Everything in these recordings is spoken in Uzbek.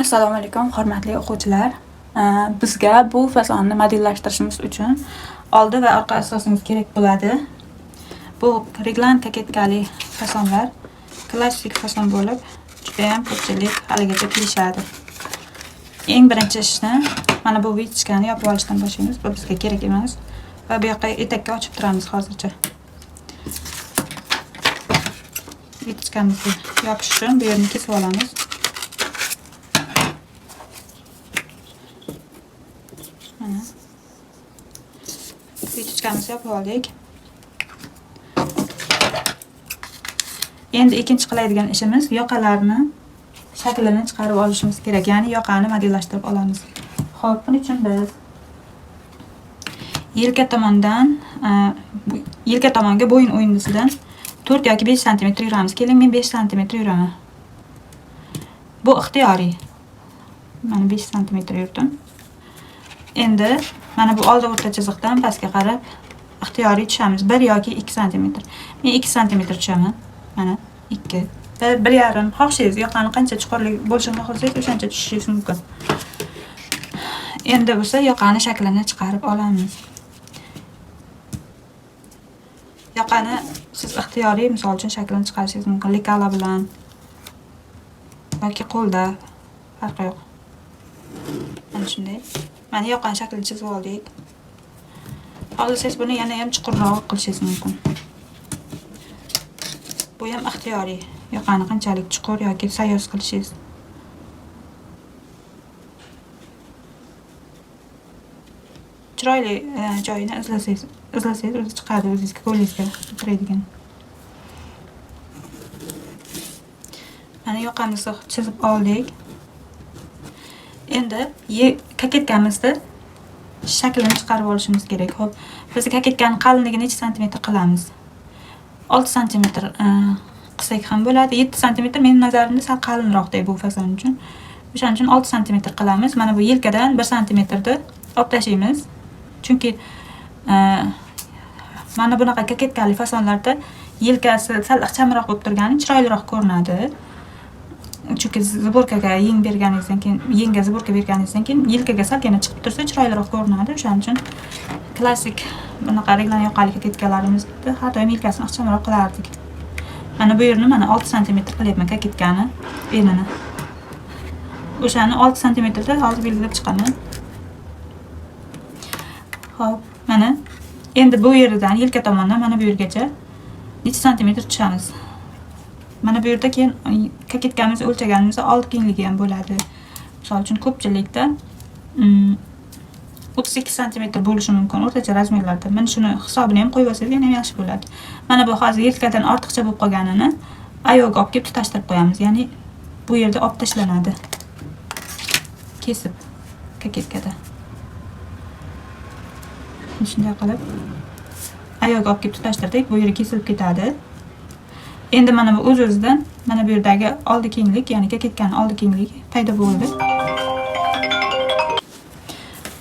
Assalomu alaykum, hurmatli o'quvchilar. Bizga bu fasonni modellashtirishimiz uchun oldi va orqa asosimiz kerak bo'ladi. Bu reglan koketkali fasonlar klassik fason bo'lib, juda ham ko'pchilik haligacha kelishadi. Eng birinchi ishni mana bu vitichkani yopib olishdan boshlaymiz. Bu bizga kerak emas va bu yoqqa etakka ochib turamiz hozircha. Vitichkamizni yopish uchun bu yerni kesib olamiz. Vitichkamizni yopib oldik. Endi ikkinchi qiladigan ishimiz yoqalarni shaklini chiqarib olishimiz kerak, ya'ni yoqani modellashtirib olamiz. Xo'p, buning uchun biz yelka tomonga bo'yin o'yindisidan 4 yoki 5 sm yuramiz. Keling, men 5 sm yuraman. Bu ixtiyoriy. Mana 5 sm yurdim. Endi mana bu oldi o'rta chiziqdan pastga qarab ixtiyoriy tushamiz. 1 yoki 2 sm. Men 2 sm tushaman. Mana 2 va 1,5. Xohishingiz yoqani qancha chuqurlik bo'lishini xohlasangiz o'shancha tushishingiz mumkin. Endi bo'lsa yoqani shaklini chiqarib olamiz. Yoqani siz ixtiyoriy, misol uchun shaklini chiqarishingiz mumkin lekala bilan yoki qo'lda, farqi yo'q. Mana shunday. Mana yoqani shaklini chizib oldik. Xohlasangiz buni yana ham chuqurroq qilishingiz mumkin. Bu ham ixtiyoriy. Yoqani qanchalik chuqur yoki sayoz qilishingiz. Chiroyli joyini izlasangiz o'zi chiqadi, o'zingizga qo'lingizga o'tiradigan. Mana yoqamizni chizib oldik. Endi koketkamizni shaklini chiqarib olishimiz kerak. Xo'p, biz koketkaning qalinligini necha santimetr qilamiz? 6 sm qilsak ham bo'ladi. 7 sm mening nazarimda sal qalinroqday bu fason uchun. O'shaning uchun 6 sm qilamiz. Mana bu yelkadan 1 sm olib tashlaymiz. Chunki mana bunaqa koketkali fasonlarda yelkasi sal ixchamroq bo'lib turgani chiroyliroq ko'rinadi. Chunki zborkaga yengga zborka berganingizdan keyin yelkaga salgina chiqib tursa chiroyliroq ko'rinadi. O'shaning uchun klassik bunaqa reglan yoqali koketkalarimizda har doim yelkasini ixchamroq qilardik. Mana bu yerni mana 6 sm qilyapman koketkani enini. O'shani 6 sm da hozir belgilab chiqaman. Xo'p, mana endi bu yerdan yelka tomondan mana bu yergacha necha santimetr tushamiz? Mana bu yerda keyin koketkamizni o'lchaganimizda old kengligi ham bo'ladi. Misol uchun ko'pchilikda 32 sm bo'lishi mumkin o'rtacha razmerlarda. Men shuni hisobini ham qo'yib olsangiz yana yaxshi bo'ladi. Mana bu hozir yelkadan ortiqcha bo'lib qolganini oyoqqa olib kelib tutashtirib qo'yamiz. Ya'ni bu yerda olib tashlanadi. Kesib koketkada. Shunday qilib oyoqqa olib kelib tutashtirdik, bu yeri kesilib ketadi. Endi mana bu o'z-o'zidan mana bu yerdagi oldi kenglik, ya'ni koketkaning oldi kengligi paydo bo'ldi.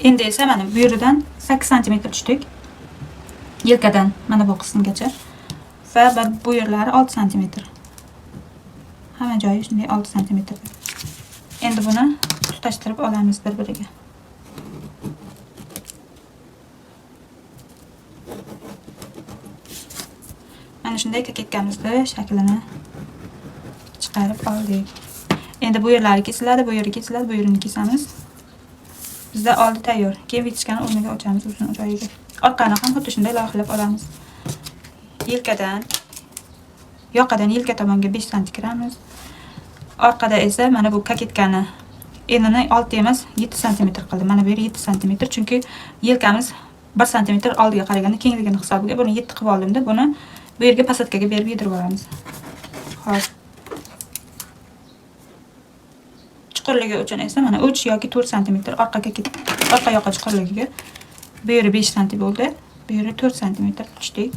Endi esa mana bu yeridan 8 sm tushdik. Yelkadan mana bu qismgacha va bu yerlari 6 sm. Hamma joyi shunday 6 sm. Endi buni tutashtirib olamiz bir-biriga. Mana shunday koketkamizni shaklini chiqarib oldik. Endi bu yerlari kesiladi, bu yeri kesiladi, bu yerini kesamiz. Bizda oldi tayyor. Keyin vitichkani o'rniga ochamiz uzun joyiga. Orqani ham xuddi shunday loyihalab olamiz. Yoqadan yelka tomonga 5 sm kiramiz. Orqada esa mana bu koketkani enini 6 emas 7 sm qildim. Mana bu yer 7 sm chunki yelkamiz 1 sm oldiga qaraganda kengligini hisobiga buni 7 qilib oldimda, buni bu yerga posatkaga berib yedirib olamiz. Xo'p. Chuqurligi uchun esa mana 3 yoki 4 sm orqa yoqa chuqurligiga. Bu yeri 5 sm bo'ldi. Bu yeri 4 sm tushdik.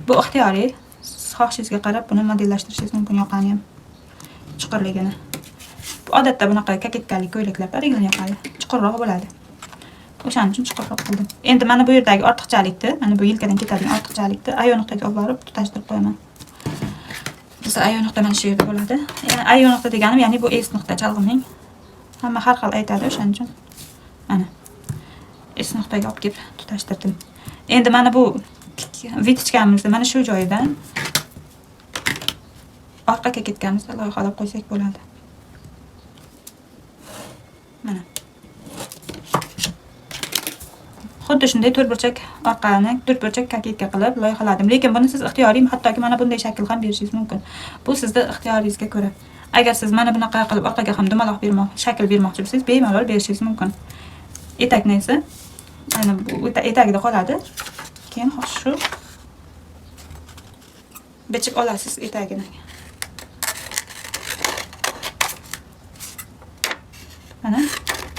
Bu ixtiyoriy. Siz xohishingizga qarab buni modellashtirishingiz mumkin yoqani ham chuqurligini. Bu odatda bunaqa koketkali ko'ylaklar reglan yoqali chuqurroq bo'ladi. O'shaning uchun chuqurroq qildim. Endi mana bu yerdagi ortiqchalikni, mana bu yelkadan ketadigan ortiqchalikni ayo nuqtaga olib borib tutashtirib qo'yaman. Biz ayo nuqta mana shu yerda bo'ladi. Ya'ni ayo nuqta deganim, ya'ni bu S nuqta chalg'imning Hamma har xil aytadi, o'shaning uchun mana S nuqtaga olib kelib tutashtirdim. Endi mana bu vitichkamizda mana shu joyidan orqaga ketganimizda loyihalab qo'ysak bo'ladi. Mana. Xuddi shunday to'rtburchak orqani to'rtburchak kaketka qilib loyihaladim. Lekin buni siz ixtiyoriy, hattoki mana bunday shakl ham berishingiz mumkin. Bu sizning ixtiyoringizga ko'ra. Agar siz mana bunaqa qilib orqaga ham dumaloq shakl bermoqchi bo'lsangiz, bemalol berishingiz mumkin. Etakni esa mana bu etagida qoladi. Keyin shu bichib olasiz etagini. Mana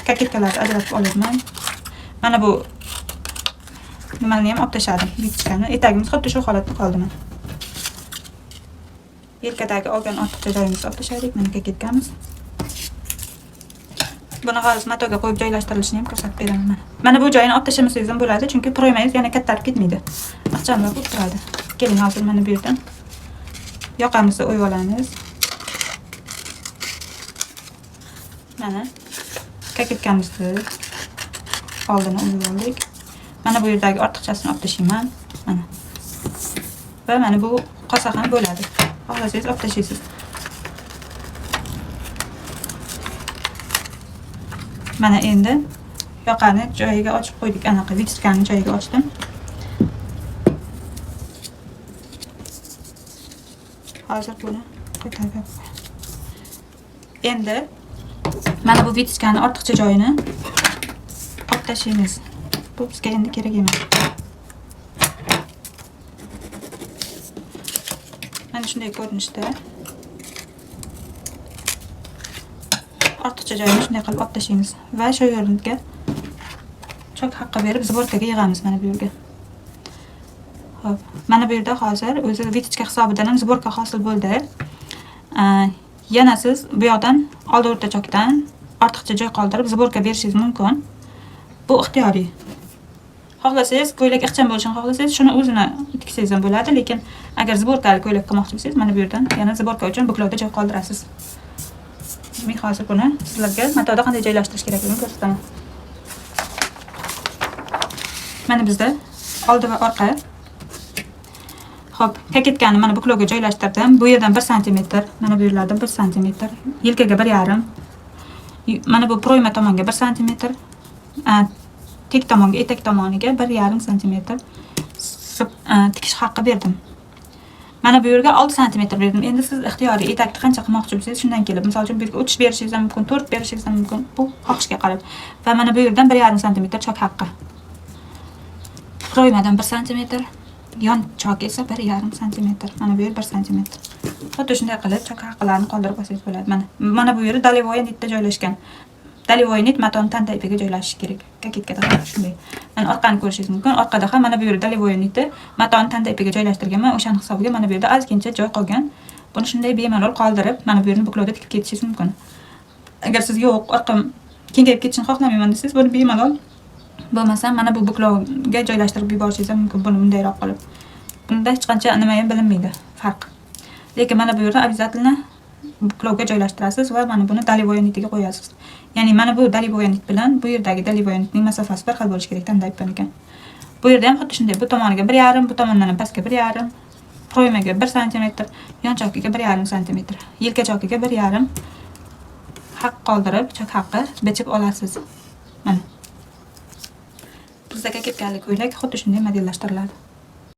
kaketkalarni ajratib olaman. Mana bu nimani ham olib tashladim. Vitichkani etagimiz xuddi shu holatda qoldi mana. Yelkadagi olgan ortiqcha joyimizni olib tashladik. Mana kaketgamiz. Buni hozir matoga qo'yib joylashtirilishini ham ko'rsatib beraman. Mana bu joyini olib tashlamasangiz ham bo'ladi, chunki proymangiz yana kattarib ketmaydi. Ixchamroq bo'lib turadi. Keling, hozir mana bu yerdan yoqamizni o'yib olamiz. Mana kaketkamizni oldini o'yib oldik. Mana bu yerdagi ortiqchasini olib tashlayman. Mana. Va mana bu qolsa ham bo'ladi. Xohlasangiz olib tashlaysiz. Mana endi yoqani joyiga ochib qo'ydik. Anaqa vitichkani joyiga ochdim. Hozir buni ko'tarib. Endi mana bu vitichkani ortiqcha joyini olib tashlaymiz. Bu bizga endi kerak emas. Mana shunday ko'rinishda ortiqcha joyini shunday qilib olib tashlaymiz va shu yerga chok haqqa berib zborkaga yig'amiz mana bu yerga. Xo'p, mana bu yerda hozir o'zi vitichka hisobidan ham zborka hosil bo'ldi. Yana siz bu yoqdan oldi o'rta chokdan ortiqcha joy qoldirib zborka berishingiz mumkin. Bu ixtiyoriy. Xohlasangiz ko'ylak ixcham bo'lishini xohlasangiz shuni o'zini tiksangiz ham bo'ladi, lekin agar zborkali ko'ylak qilmoqchi bo'lsangiz mana bu yerdan yana zborka uchun buklovda joy qoldirasiz. Men hozir buni sizlarga matoda qanday joylashtirish kerakligini ko'rsataman. Mana bizda oldi va orqa. Xo'p, kaketkani mana buklovga joylashtirdim. Bu yerdan 1 sm, mana bu yerlardan 1 sm, yelkaga 1,5. Mana bu proyma tomonga 1 sm, tek tomonga, etak tomoniga 1,5 sm tikish haqqi berdim. Mana bu yerga 6 sm berdim. Endi siz ixtiyoriy etakni qancha qilmoqchi bo'lsangiz shundan kelib, misol uchun bu yerga 30 berishingiz ham mumkin, 4 berishingiz ham mumkin. Bu xohishga qarab. Va mana bu yerdan 1,5 sm chok haqqi. Proymadan 1 sm, yon chok esa 1,5 sm. Mana bu yer 1 sm. Xuddi shunday qilib chok haqqalarini qoldirib olsangiz bo'ladi. Mana bu yeri dalivoy nitda joylashgan. Dalivoy nit matoni tanta ipiga joylashish kerak. Kaketkada ham shunday. Mana orqani ko'rishingiz mumkin. Orqada ham mana bu yerda dalivoy nitni matoni tanta ipiga joylashtirganman. O'shaning hisobiga mana bu yerda ozgincha joy qolgan. Buni shunday bemalol qoldirib, mana bu yerni buklovda tikib ketishingiz mumkin. Agar siz yo'q, orqam kengayib ketishini xohlamayman desangiz, buni bemalol bo'lmasa mana bu buklovga joylashtirib yuborishingiz ham mumkin. Buni bundayroq qilib. Bunda hech qancha nima ham bilinmaydi, farq. Lekin mana bu yerda обязательно buklovga joylashtirasiz va mana buni dalivoy nitiga qo'yasiz. Ya'ni mana bu dalivoy nit bilan bu yerdagi dalivoy nitning masofasi bir xil bo'lishi kerak, tanda aytgan ekan. Bu yerda ham xuddi shunday, bu tomoniga 1,5, bu tomondan ham pastga 1,5, proymaga 1 sm, yon chokiga 1,5 sm, yelka chokiga 1,5 haq qoldirib, chok haqqi bichib olasiz. Mana. Bizda kaketkali ko'ylak xuddi shunday modellashtiriladi.